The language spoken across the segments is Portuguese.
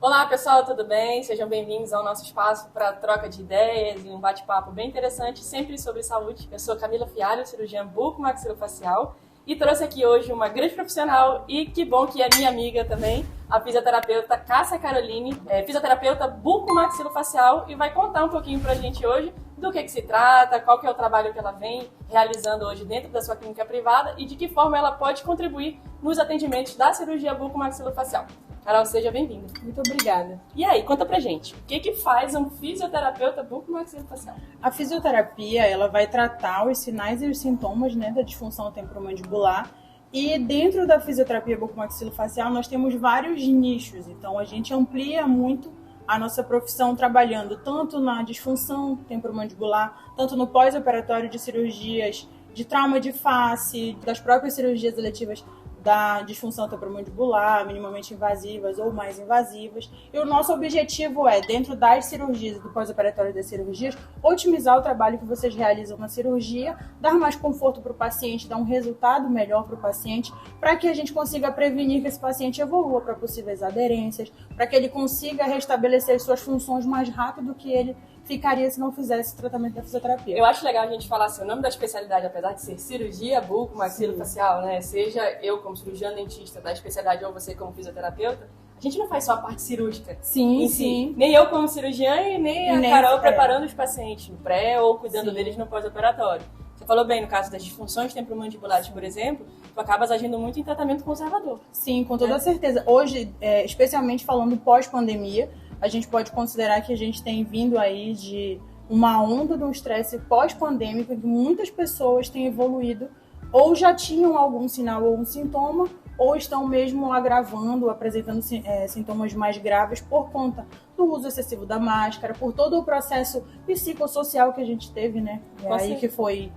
Olá pessoal, tudo bem? Sejam bem-vindos ao nosso espaço para troca de ideias e um bate-papo bem interessante, sempre sobre saúde. Eu sou Camila Fialho, cirurgiã buco-maxilofacial, e trouxe aqui hoje uma grande profissional e que bom que é minha amiga também, a fisioterapeuta Cássia Caroline, fisioterapeuta buco-maxilofacial, e vai contar um pouquinho pra gente hoje do que se trata, qual que é o trabalho que ela vem realizando hoje dentro da sua clínica privada e de que forma ela pode contribuir nos atendimentos da cirurgia buco-maxilofacial. Carol, seja bem-vinda. Muito obrigada. E aí, conta pra gente, o que faz um fisioterapeuta buco-maxilofacial? A fisioterapia, ela vai tratar os sinais e os sintomas, da disfunção temporomandibular. E dentro da fisioterapia buco-maxilofacial, nós temos vários nichos. Então, a gente amplia muito a nossa profissão trabalhando tanto na disfunção temporomandibular, tanto no pós-operatório de cirurgias de trauma de face, das próprias cirurgias eletivas da disfunção temporomandibular, minimamente invasivas ou mais invasivas. E o nosso objetivo é, dentro das cirurgias e do pós-operatório das cirurgias, otimizar o trabalho que vocês realizam na cirurgia, dar mais conforto para o paciente, dar um resultado melhor para o paciente, para que a gente consiga prevenir que esse paciente evolua para possíveis aderências, para que ele consiga restabelecer suas funções mais rápido que ele ficaria se não fizesse o tratamento da fisioterapia. Eu acho legal a gente falar assim, o nome da especialidade, apesar de ser cirurgia buco-maxilofacial, né? Seja eu como cirurgião dentista da especialidade ou você como fisioterapeuta, a gente não faz só a parte cirúrgica. Sim, sim. Nem eu como cirurgiã e nem a Carol preparando os pacientes no pré ou cuidando deles no pós-operatório. Você falou bem, no caso das disfunções temporomandibulares, por exemplo, tu acabas agindo muito em tratamento conservador. Sim, com toda certeza. Hoje, especialmente falando pós-pandemia, a gente pode considerar que a gente tem vindo aí de uma onda do estresse pós-pandêmico, que muitas pessoas têm evoluído ou já tinham algum sinal ou um sintoma, ou estão mesmo agravando, apresentando sintomas mais graves por conta do uso excessivo da máscara, por todo o processo psicossocial que a gente teve, aí que foi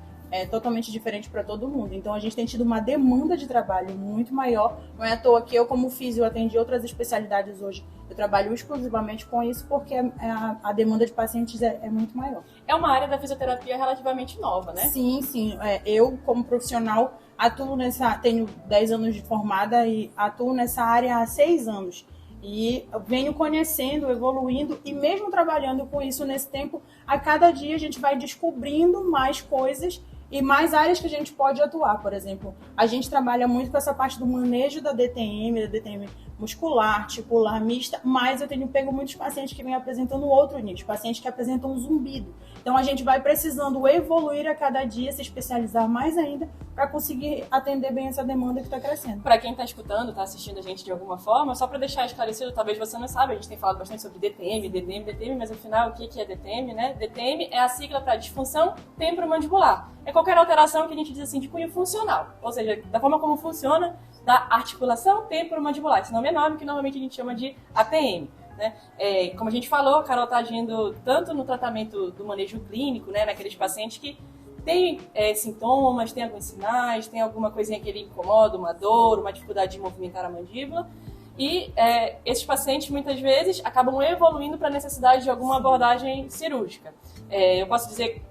totalmente diferente para todo mundo. Então a gente tem tido uma demanda de trabalho muito maior. Não é à toa que eu, como físio, atendi outras especialidades hoje. Eu trabalho exclusivamente com isso porque a demanda de pacientes é muito maior. É uma área da fisioterapia relativamente nova, né? Sim, sim. Eu, como profissional, tenho 10 anos de formada e atuo nessa área há 6 anos. E venho conhecendo, evoluindo e mesmo trabalhando com isso nesse tempo, a cada dia a gente vai descobrindo mais coisas e mais áreas que a gente pode atuar. Por exemplo, a gente trabalha muito com essa parte do manejo da DTM muscular, articular, mista, mas eu tenho pego muitos pacientes que vêm apresentando outro nicho, pacientes que apresentam um zumbido. Então a gente vai precisando evoluir a cada dia, se especializar mais ainda para conseguir atender bem essa demanda que está crescendo. Para quem está escutando, está assistindo a gente de alguma forma, só para deixar esclarecido, talvez você não saiba, a gente tem falado bastante sobre DTM, mas afinal o que é DTM, né? DTM é a sigla para disfunção temporomandibular. É qualquer alteração que a gente diz assim de cunho funcional, ou seja, da forma como funciona da articulação temporomandibular. Esse nome é nome que normalmente a gente chama de ATM. Né? Como a gente falou, a Carol está agindo tanto no tratamento do manejo clínico, né, naqueles pacientes que têm sintomas, têm alguns sinais, tem alguma coisinha que ele incomoda, uma dor, uma dificuldade de movimentar a mandíbula. E esses pacientes, muitas vezes, acabam evoluindo para a necessidade de alguma abordagem cirúrgica. Eu posso dizer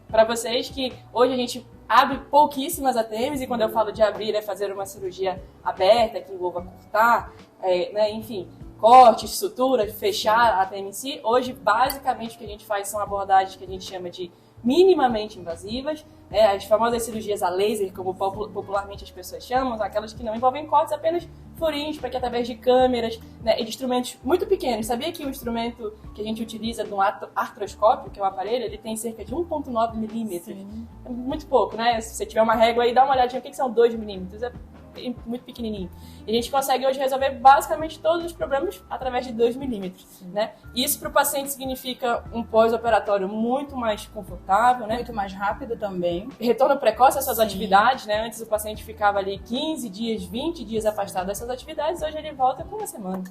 para vocês que hoje a gente abre pouquíssimas ATMs, e quando eu falo de abrir é fazer uma cirurgia aberta, que envolva cortar, enfim, cortes, suturas, fechar a ATM em si. Hoje, basicamente, o que a gente faz são abordagens que a gente chama de minimamente invasivas, as famosas cirurgias a laser, como popularmente as pessoas chamam, aquelas que não envolvem cortes, apenas furinhos, para que através de câmeras e de instrumentos muito pequenos. Sabia que o instrumento que a gente utiliza no artroscópio, que é o aparelho, ele tem cerca de 1,9 milímetros. É muito pouco, né? Se você tiver uma régua aí, dá uma olhadinha, o que são 2 milímetros? É muito pequenininho. E a gente consegue hoje resolver basicamente todos os problemas através de 2 milímetros, né? Isso para o paciente significa um pós-operatório muito mais confortável, né? Muito mais rápido também. Retorno precoce às suas atividades, né? Antes o paciente ficava ali 15 dias, 20 dias afastado dessas atividades, hoje ele volta com uma semana.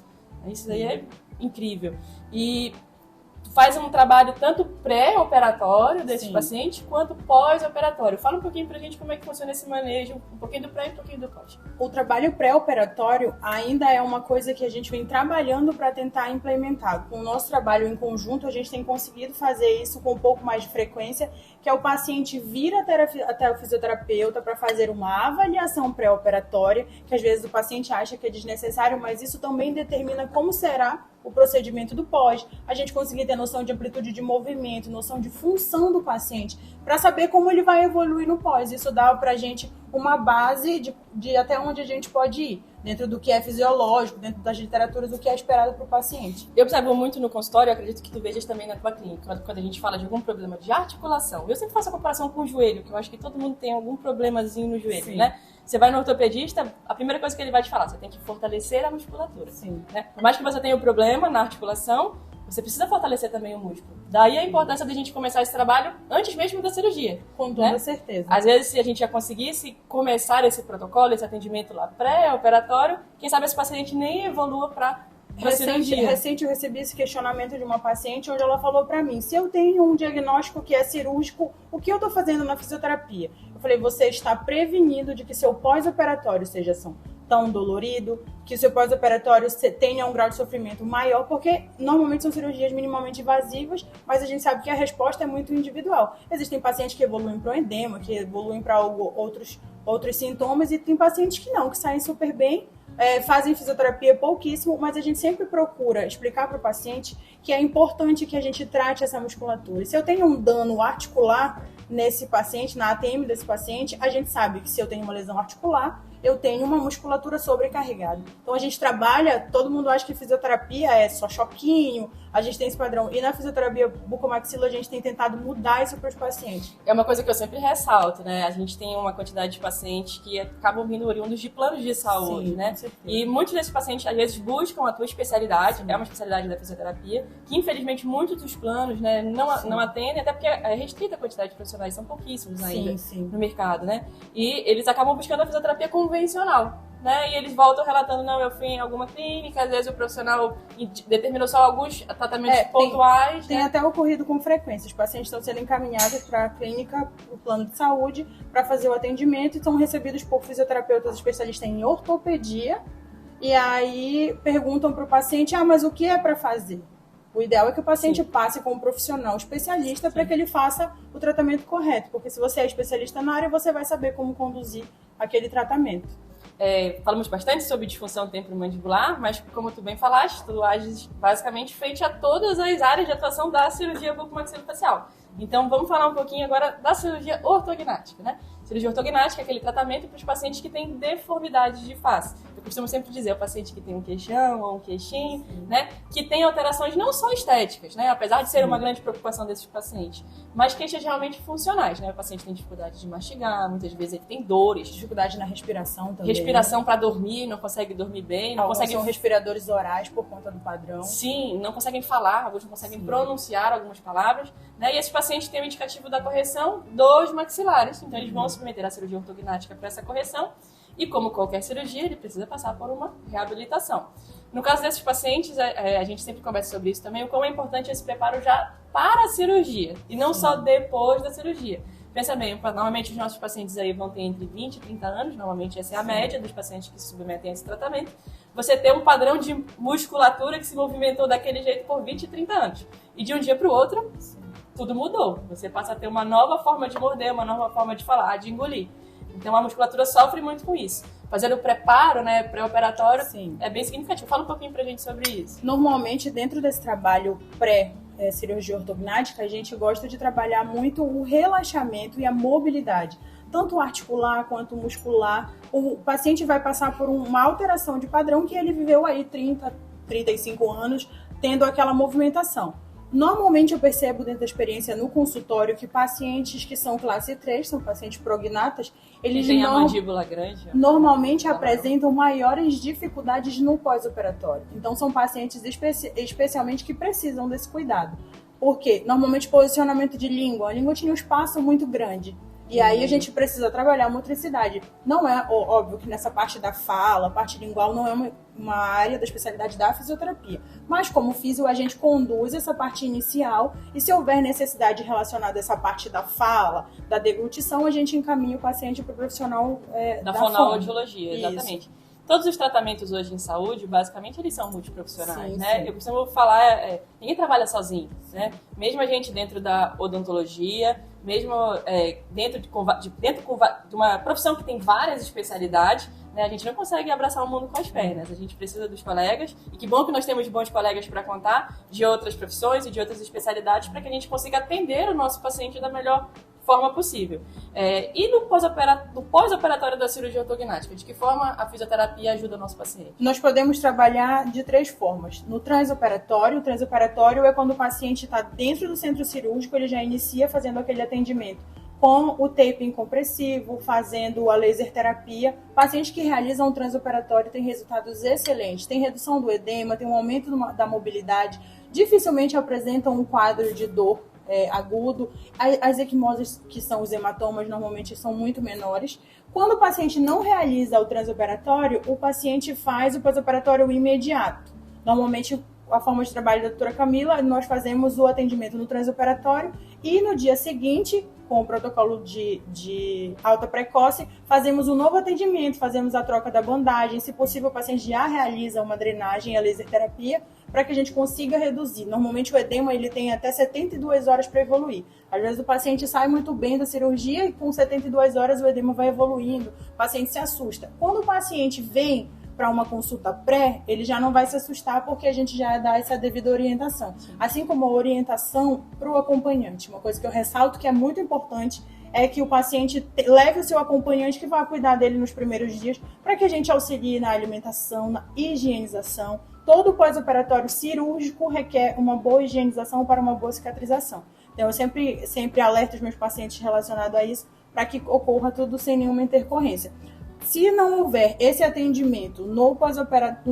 Isso daí é incrível. E faz um trabalho tanto pré-operatório desses pacientes, quanto pós-operatório. Fala um pouquinho pra gente como é que funciona esse manejo, um pouquinho do pré e um pouquinho do pós. O trabalho pré-operatório ainda é uma coisa que a gente vem trabalhando para tentar implementar. Com o nosso trabalho em conjunto, a gente tem conseguido fazer isso com um pouco mais de frequência, que é o paciente vir até o fisioterapeuta para fazer uma avaliação pré-operatória, que às vezes o paciente acha que é desnecessário, mas isso também determina como será o procedimento do pós, a gente conseguir ter noção de amplitude de movimento, noção de função do paciente, para saber como ele vai evoluir no pós. Isso dá para a gente uma base de até onde a gente pode ir, dentro do que é fisiológico, dentro das literaturas, o que é esperado para o paciente. Eu observo muito no consultório, eu acredito que tu vejas também na tua clínica, quando a gente fala de algum problema de articulação. Eu sempre faço a comparação com o joelho, que eu acho que todo mundo tem algum problemazinho no joelho, né? Você vai no ortopedista, a primeira coisa que ele vai te falar, você tem que fortalecer a musculatura. Né? Por mais que você tenha um problema na articulação, você precisa fortalecer também o músculo. Daí a importância da gente começar esse trabalho antes mesmo da cirurgia. Com toda certeza. Às vezes, se a gente já conseguisse começar esse protocolo, esse atendimento lá pré-operatório, quem sabe esse paciente nem evolua para cirurgia. Recente eu recebi esse questionamento de uma paciente onde ela falou para mim, se eu tenho um diagnóstico que é cirúrgico, o que eu estou fazendo na fisioterapia? Eu falei, você está prevenindo de que seu pós-operatório seja tão dolorido, que o seu pós-operatório tenha um grau de sofrimento maior, porque normalmente são cirurgias minimamente invasivas, mas a gente sabe que a resposta é muito individual. Existem pacientes que evoluem para o edema, que evoluem para outros sintomas, e tem pacientes que não, que saem super bem, fazem fisioterapia pouquíssimo, mas a gente sempre procura explicar para o paciente que é importante que a gente trate essa musculatura. E se eu tenho um dano articular nesse paciente, na ATM desse paciente, a gente sabe que se eu tenho uma lesão articular, eu tenho uma musculatura sobrecarregada. Então a gente trabalha, todo mundo acha que fisioterapia é só choquinho, a gente tem esse padrão. E na fisioterapia bucomaxila a gente tem tentado mudar isso para os pacientes. É uma coisa que eu sempre ressalto, né? A gente tem uma quantidade de pacientes que acabam vindo oriundos de planos de saúde, né? E muitos desses pacientes, às vezes, buscam a tua especialidade, é uma especialidade da fisioterapia, que infelizmente muitos dos planos, né, não atendem, até porque é restrita a quantidade de profissionais, são pouquíssimos ainda no mercado, né? E eles acabam buscando a fisioterapia convencional, né? E eles voltam relatando, não, eu fui em alguma clínica, às vezes o profissional determinou só alguns tratamentos pontuais. Tem até ocorrido com frequência. Os pacientes estão sendo encaminhados para a clínica, o plano de saúde, para fazer o atendimento e são recebidos por fisioterapeutas especialistas em ortopedia. E aí perguntam para o paciente, mas o que é para fazer? O ideal é que o paciente passe com um profissional especialista para que ele faça o tratamento correto. Porque se você é especialista na área, você vai saber como conduzir aquele tratamento. Falamos bastante sobre disfunção temporomandibular, mas como tu bem falaste, tu ages basicamente frente a todas as áreas de atuação da cirurgia bucomaxilofacial. Então vamos falar um pouquinho agora da cirurgia ortognática, né? Cirurgia ortognática é aquele tratamento para os pacientes que têm deformidades de face. Eu costumo sempre dizer, o paciente que tem um queixão ou um queixinho, né? Que tem alterações não só estéticas, né? Apesar de ser uma grande preocupação desses pacientes, mas queixas realmente funcionais, né? O paciente tem dificuldade de mastigar, muitas vezes ele tem dores. Dificuldade na respiração também. Respiração para dormir, não consegue dormir bem. Não consegue... São respiradores orais por conta do padrão. Sim, não conseguem falar, alguns não conseguem pronunciar algumas palavras, né? E esses pacientes têm o indicativo da correção dos maxilares, então eles vão submeter a cirurgia ortognática para essa correção e, como qualquer cirurgia, ele precisa passar por uma reabilitação. No caso desses pacientes, a gente sempre conversa sobre isso também, o quão é importante esse preparo já para a cirurgia e não só depois da cirurgia. Pensa bem, normalmente os nossos pacientes aí vão ter entre 20 e 30 anos, normalmente essa é a média dos pacientes que se submetem a esse tratamento. Você tem um padrão de musculatura que se movimentou daquele jeito por 20 e 30 anos. E de um dia para o outro, tudo mudou. Você passa a ter uma nova forma de morder, uma nova forma de falar, de engolir. Então a musculatura sofre muito com isso. Fazer o preparo, né, pré-operatório, é bem significativo. Fala um pouquinho pra gente sobre isso. Normalmente, dentro desse trabalho pré-cirurgia ortognática, a gente gosta de trabalhar muito o relaxamento e a mobilidade. Tanto articular quanto muscular. O paciente vai passar por uma alteração de padrão que ele viveu aí 30, 35 anos, tendo aquela movimentação. Normalmente eu percebo dentro da experiência no consultório que pacientes que são classe 3, são pacientes prognatas, eles tem a mandíbula grande, normalmente apresentam maiores dificuldades no pós-operatório. Então são pacientes especialmente que precisam desse cuidado. Por quê? Normalmente posicionamento de língua, a língua tinha um espaço muito grande. E aí a gente precisa trabalhar a motricidade. Não é óbvio que nessa parte da fala, parte lingual, não é uma área da especialidade da fisioterapia. Mas como físio, a gente conduz essa parte inicial e se houver necessidade relacionada a essa parte da fala, da deglutição, a gente encaminha o paciente para o profissional da fonoaudiologia, exatamente. Isso. Todos os tratamentos hoje em saúde, basicamente, eles são multiprofissionais, né? Eu costumo falar, ninguém trabalha sozinho, né? Mesmo a gente dentro da odontologia, mesmo dentro de uma profissão que tem várias especialidades, né? A gente não consegue abraçar o mundo com as pernas, a gente precisa dos colegas, e que bom que nós temos bons colegas para contar de outras profissões e de outras especialidades para que a gente consiga atender o nosso paciente da melhor forma possível. E no pós-operatório da cirurgia ortognática, de que forma a fisioterapia ajuda o nosso paciente? Nós podemos trabalhar de 3 formas. No transoperatório, o transoperatório é quando o paciente está dentro do centro cirúrgico, ele já inicia fazendo aquele atendimento com o taping compressivo, fazendo a laser terapia. Pacientes que realizam o transoperatório têm resultados excelentes, tem redução do edema, tem um aumento da mobilidade, dificilmente apresentam um quadro de dor agudo. As equimoses, que são os hematomas, normalmente são muito menores. Quando o paciente não realiza o transoperatório, o paciente faz o pós-operatório imediato. Normalmente, a forma de trabalho da doutora Camila, nós fazemos o atendimento no transoperatório e no dia seguinte, com o protocolo de alta precoce, fazemos um novo atendimento, fazemos a troca da bandagem. Se possível, o paciente já realiza uma drenagem e a laser terapia para que a gente consiga reduzir. Normalmente o edema ele tem até 72 horas para evoluir. Às vezes o paciente sai muito bem da cirurgia e com 72 horas o edema vai evoluindo, o paciente se assusta. Quando o paciente vem para uma consulta pré, ele já não vai se assustar porque a gente já dá essa devida orientação. Assim como a orientação para o acompanhante. Uma coisa que eu ressalto que é muito importante é que o paciente leve o seu acompanhante que vai cuidar dele nos primeiros dias para que a gente auxilie na alimentação, na higienização. Todo pós-operatório cirúrgico requer uma boa higienização para uma boa cicatrização. Então, eu sempre alerto os meus pacientes relacionados a isso para que ocorra tudo sem nenhuma intercorrência. Se não houver esse atendimento no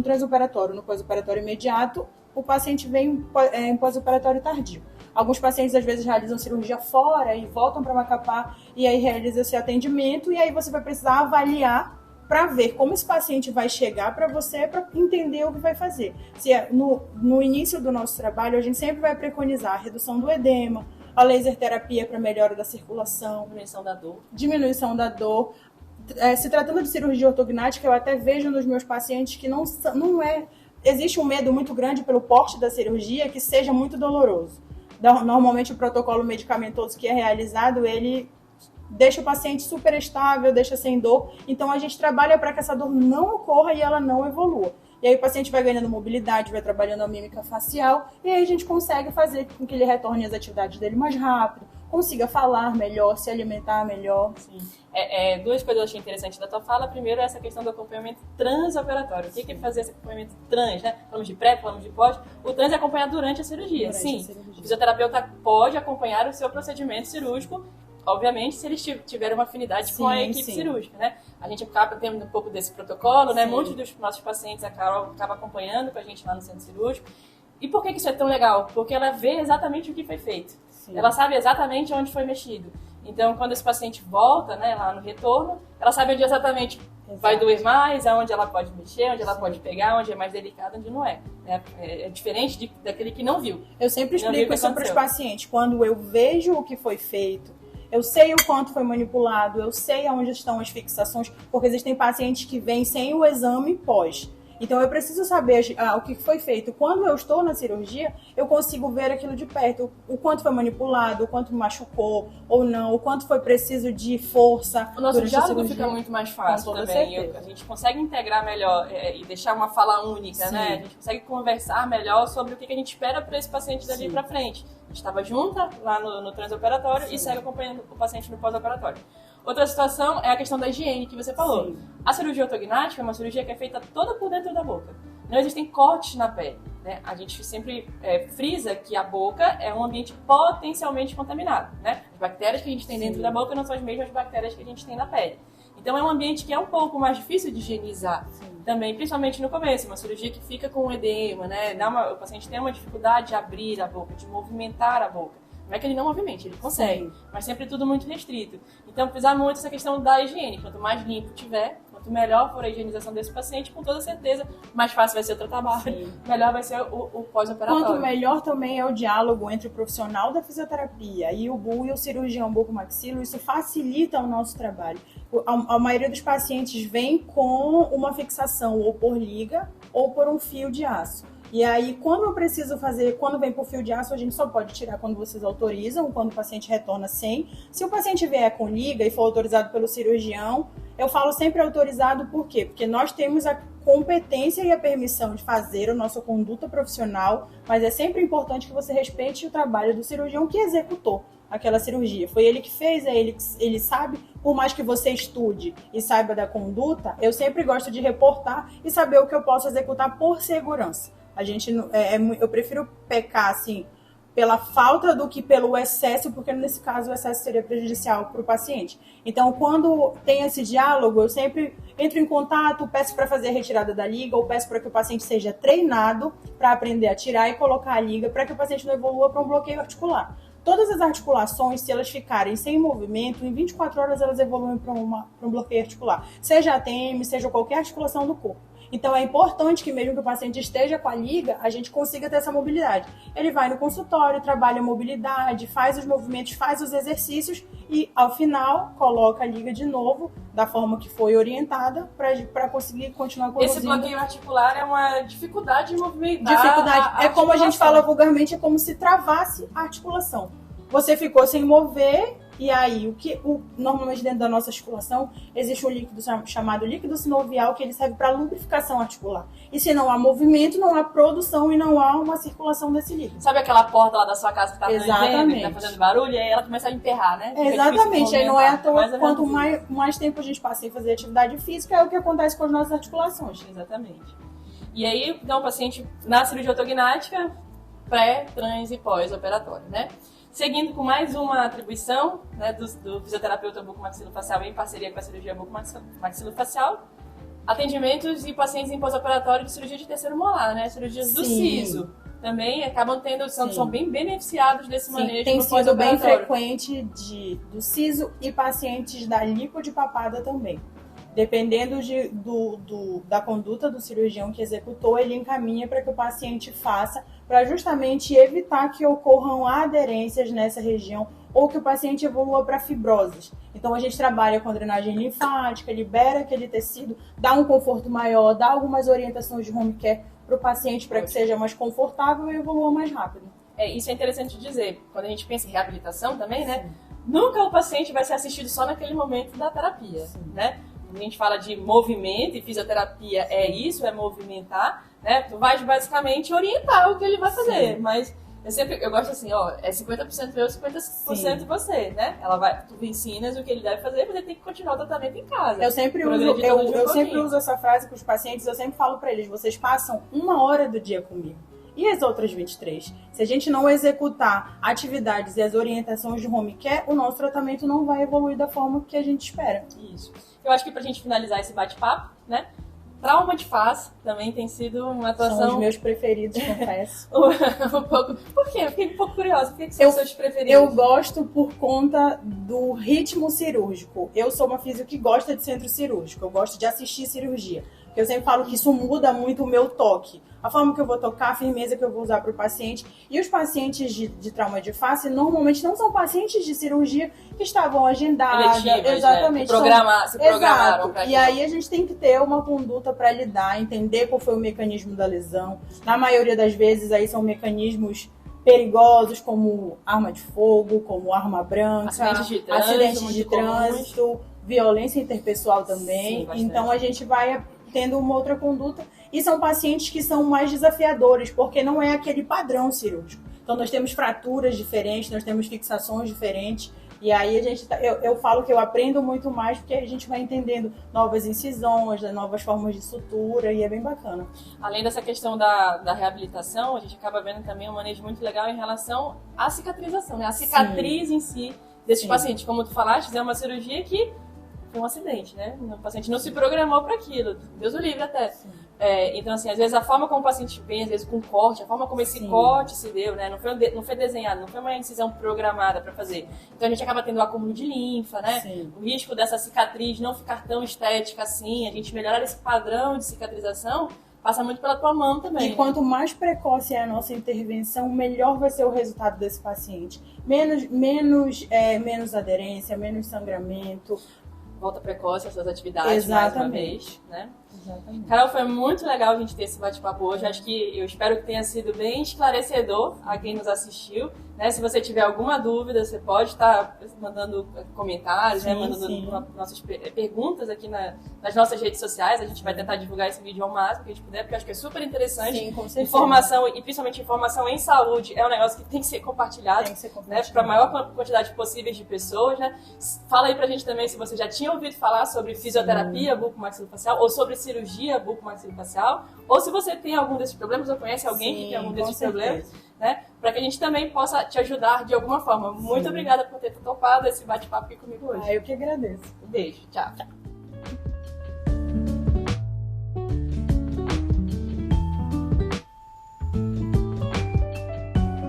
transoperatório, no pós-operatório imediato, o paciente vem em pós-operatório tardio. Alguns pacientes, às vezes, realizam cirurgia fora e voltam para Macapá e aí realiza esse atendimento e aí você vai precisar avaliar para ver como esse paciente vai chegar para você, para entender o que vai fazer. No início do nosso trabalho, a gente sempre vai preconizar a redução do edema, a laser terapia para melhora da circulação, diminuição da dor. Se tratando de cirurgia ortognática, eu até vejo nos meus pacientes que existe um medo muito grande pelo porte da cirurgia que seja muito doloroso. Normalmente o protocolo medicamentoso que é realizado, ele deixa o paciente super estável, deixa sem dor. Então a gente trabalha para que essa dor não ocorra e ela não evolua. E aí o paciente vai ganhando mobilidade, vai trabalhando a mímica facial e aí a gente consegue fazer com que ele retorne às atividades dele mais rápido, consiga falar melhor, se alimentar melhor. Sim. Duas coisas eu achei interessantes da tua fala. Primeiro, essa questão do acompanhamento transoperatório. O que é fazer esse acompanhamento trans, né? Falamos de pré, falamos de pós. O trans é acompanhar durante a cirurgia. Sim, o fisioterapeuta pode acompanhar o seu procedimento cirúrgico, obviamente, se eles tiverem uma afinidade com a equipe cirúrgica, né? A gente acaba tendo um pouco desse protocolo, né? Muitos dos nossos pacientes acaba acompanhando com a gente lá no centro cirúrgico. E por que isso é tão legal? Porque ela vê exatamente o que foi feito. Sim. Ela sabe exatamente onde foi mexido. Então, quando esse paciente volta, né, lá no retorno, ela sabe onde exatamente vai doer mais, aonde ela pode mexer, onde ela pode pegar, onde é mais delicado, onde não é. É diferente daquele que não viu. Eu sempre explico isso para os pacientes. Quando eu vejo o que foi feito, eu sei o quanto foi manipulado, eu sei aonde estão as fixações, porque existem pacientes que vêm sem o exame pós. Então, eu preciso saber o que foi feito. Quando eu estou na cirurgia, eu consigo ver aquilo de perto. O quanto foi manipulado, o quanto machucou ou não, o quanto foi preciso de força. O nosso diálogo fica muito mais fácil também. A gente consegue integrar melhor e deixar uma fala única, né? A gente consegue conversar melhor sobre o que a gente espera para esse paciente dali para frente. A gente estava junta lá no transoperatório e segue acompanhando o paciente no pós-operatório. Outra situação é a questão da higiene que você falou. Sim. A cirurgia ortognática é uma cirurgia que é feita toda por dentro da boca. Não existem cortes na pele, né? A gente sempre frisa que a boca é um ambiente potencialmente contaminado, né? As bactérias que a gente tem dentro da boca não são as mesmas bactérias que a gente tem na pele. Então é um ambiente que é um pouco mais difícil de higienizar. Também, principalmente no começo, uma cirurgia que fica com edema, né? O paciente tem uma dificuldade de abrir a boca, de movimentar a boca. Não é que ele não movimente, ele consegue, mas sempre tudo muito restrito. Então, precisa muito essa questão da higiene. Quanto mais limpo tiver, quanto melhor for a higienização desse paciente, com toda certeza, mais fácil vai ser o tratamento, melhor vai ser o pós-operatório. Quanto melhor também é o diálogo entre o profissional da fisioterapia e o BU e o cirurgião bucomaxilo, isso facilita o nosso trabalho. A maioria dos pacientes vem com uma fixação ou por liga ou por um fio de aço. E aí, quando vem por fio de aço, a gente só pode tirar quando vocês autorizam, quando o paciente retorna sem. Se o paciente vier com liga e for autorizado pelo cirurgião, Eu falo sempre autorizado por quê? Porque nós temos a competência e a permissão de fazer a nossa conduta profissional, mas é sempre importante que você respeite o trabalho do cirurgião que executou aquela cirurgia. Foi ele que fez, ele sabe, por mais que você estude e saiba da conduta, eu sempre gosto de reportar e saber o que eu posso executar por segurança. Eu prefiro pecar, assim, pela falta do que pelo excesso, porque nesse caso o excesso seria prejudicial para o paciente. Então, quando tem esse diálogo, eu sempre entro em contato, peço para fazer a retirada da liga, ou peço para que o paciente seja treinado para aprender a tirar e colocar a liga, para que o paciente não evolua para um bloqueio articular. Todas as articulações, se elas ficarem sem movimento, em 24 horas elas evoluem para um bloqueio articular. Seja a ATM, seja qualquer articulação do corpo. Então é importante que mesmo que o paciente esteja com a liga, a gente consiga ter essa mobilidade. Ele vai no consultório, trabalha a mobilidade, faz os movimentos, faz os exercícios e ao final coloca a liga de novo da forma que foi orientada para conseguir continuar conduzindo. Esse bloqueio articular é uma dificuldade de movimentar. Dificuldade. É como a gente fala vulgarmente, é como se travasse a articulação. Você ficou sem mover. E aí, normalmente dentro da nossa articulação, existe um líquido chamado líquido sinovial, que ele serve para lubrificação articular. E se não há movimento, não há produção e não há uma circulação desse líquido. Sabe aquela porta lá da sua casa que tá Exatamente. Tá fazendo barulho e aí ela começa a emperrar, né? Exatamente. Aí não é à toa, quanto mais tempo a gente passa em fazer atividade física, é o que acontece com as nossas articulações. Exatamente. E aí, então, o paciente na cirurgia ortognática, pré, trans e pós-operatório, né? Seguindo com mais uma atribuição, né, do fisioterapeuta bucomaxilofacial em parceria com a cirurgia bucomaxilofacial, atendimentos e pacientes em pós-operatório de cirurgia de terceiro molar, né? Cirurgias do siso também acabam são bem beneficiados desse manejo. Tem sido bem frequente do siso e pacientes da lipodepapada também. Dependendo da conduta do cirurgião que executou, ele encaminha para que o paciente faça, para justamente evitar que ocorram aderências nessa região ou que o paciente evolua para fibroses. Então a gente trabalha com drenagem linfática, libera aquele tecido, dá um conforto maior, dá algumas orientações de home care para o paciente para que seja mais confortável e evolua mais rápido. Isso é interessante dizer, quando a gente pensa em reabilitação também, né? Nunca o paciente vai ser assistido só naquele momento da terapia, né? A gente fala de movimento e fisioterapia é isso, é movimentar, né? Tu vais basicamente orientar o que ele vai fazer, mas eu gosto assim, é 50% eu, 50% você, né? Tu ensinas o que ele deve fazer, mas ele tem que continuar o tratamento em casa. Eu sempre uso essa frase com os pacientes, eu sempre falo para eles, vocês passam 1 hora do dia comigo. E as outras 23? Se a gente não executar atividades e as orientações de home care, o nosso tratamento não vai evoluir da forma que a gente espera. Isso. Eu acho que pra gente finalizar esse bate-papo, né? Trauma de face também tem sido uma atuação... São os meus preferidos, confesso. um pouco... Por quê? Eu fiquei um pouco curiosa. Por que são os seus preferidos? Eu gosto por conta do ritmo cirúrgico. Eu sou uma física que gosta de centro cirúrgico. Eu gosto de assistir cirurgia. Eu sempre falo que isso muda muito o meu toque. A forma que eu vou tocar, a firmeza que eu vou usar para o paciente. E os pacientes de trauma de face normalmente não são pacientes de cirurgia que estavam agendados. Exatamente. Né? Se programaram para E aí a gente tem que ter uma conduta para lidar, entender qual foi o mecanismo da lesão. Na maioria das vezes aí são mecanismos perigosos, como arma de fogo, como arma branca, acidentes de trânsito, violência interpessoal também. Sim, então a gente vai tendo uma outra conduta, e são pacientes que são mais desafiadores, porque não é aquele padrão cirúrgico. Então nós temos fraturas diferentes, nós temos fixações diferentes, e aí eu falo que eu aprendo muito mais, porque a gente vai entendendo novas incisões, novas formas de sutura, e é bem bacana. Além dessa questão da reabilitação, a gente acaba vendo também um manejo muito legal em relação à cicatrização, né? A cicatriz em si desses pacientes. Como tu falaste, é uma cirurgia que um acidente, né? O paciente não se programou para aquilo, Deus o livre até. Então, assim, às vezes a forma como o paciente vem, às vezes com corte, a forma como esse corte se deu, né? Não foi desenhado, não foi uma incisão programada para fazer. Então a gente acaba tendo o acúmulo de linfa, né? Sim. O risco dessa cicatriz não ficar tão estética assim, a gente melhorar esse padrão de cicatrização, passa muito pela tua mão também. E quanto mais precoce é a nossa intervenção, melhor vai ser o resultado desse paciente. Menos aderência, menos sangramento. Volta precoce às suas atividades, mais uma vez, né? Exatamente. Carol, foi muito legal a gente ter esse bate-papo hoje. Acho que eu espero que tenha sido bem esclarecedor a quem nos assistiu. Né? Se você tiver alguma dúvida, você pode estar mandando comentários, né? Mandando nossas perguntas aqui nas nossas redes sociais. A gente vai tentar divulgar esse vídeo ao máximo que a gente puder, porque eu acho que é super interessante. Sim, com certeza. Informação, e principalmente informação em saúde, é um negócio que tem que ser compartilhado, Tem que ser compartilhado. né? Para a maior quantidade possível de pessoas. Né? Fala aí pra gente também se você já tinha ouvido falar sobre fisioterapia bucomaxilofacial ou sobre cirurgia bucomaxilofacial, ou se você tem algum desses problemas ou conhece alguém que tem algum desses problemas, né? Para que a gente também possa te ajudar de alguma forma. Muito obrigada por ter topado esse bate-papo aqui comigo hoje. Eu que agradeço. Um beijo. Tchau.